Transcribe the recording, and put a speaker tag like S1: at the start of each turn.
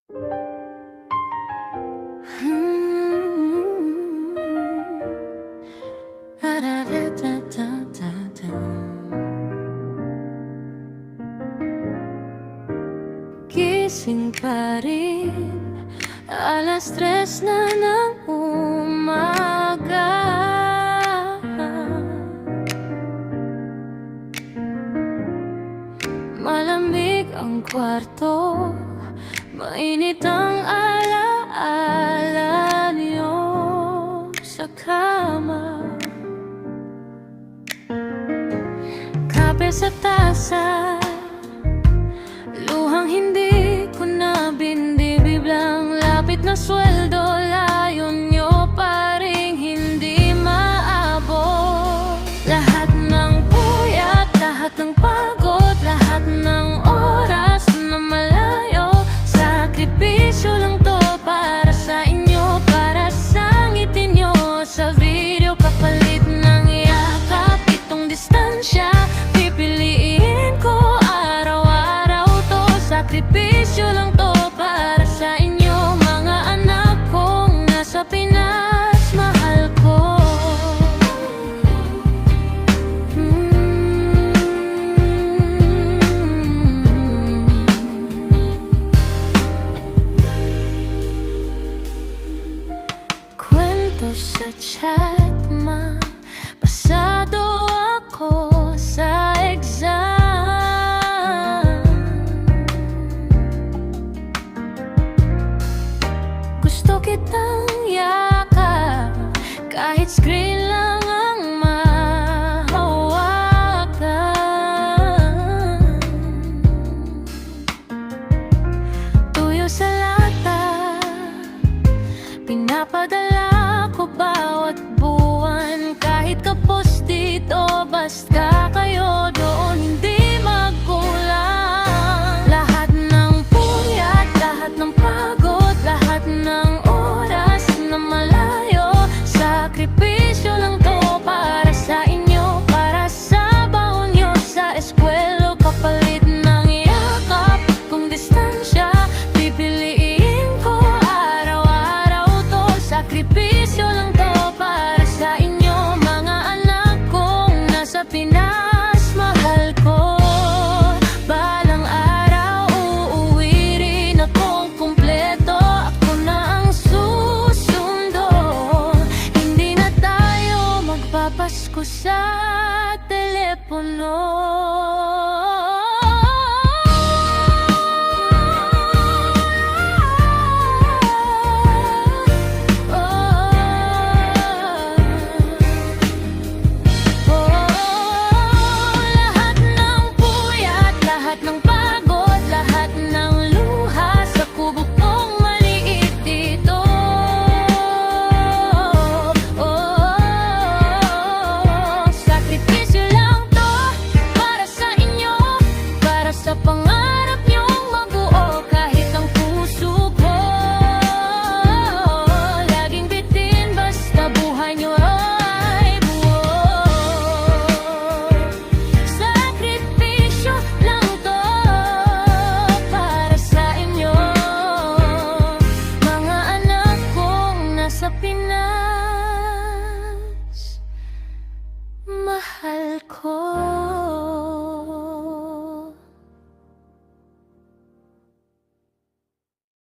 S1: Gising pa rin, 3:00 na ng umaga. Malamig ang kwarto, mainit ang alaala niyo sa kama. Kape sa tasa, luhang hindi ko na bindibiblang. Lapit na sweldo, layo nyo pa ring hindi maabot. Lahat ng puyat, lahat ng pagod, lahat ng oras na malayo. Sakripisyo lang to para sa inyo, para sa ngiti nyo sa video. Kapalit ng yakap, itong distansya pipiliin ko araw-araw to. Sakripisyo lang to para sa inyo, mga anak kong nasa Pinas, mahal ko. Kwento sa chat, pasado ako sa exam. Gusto kitang yakap, kahit screen lang ang mahawakan. Tuyo sa lata, pinapadala ko bawat buwan. Kahit kapos dito, basta kayo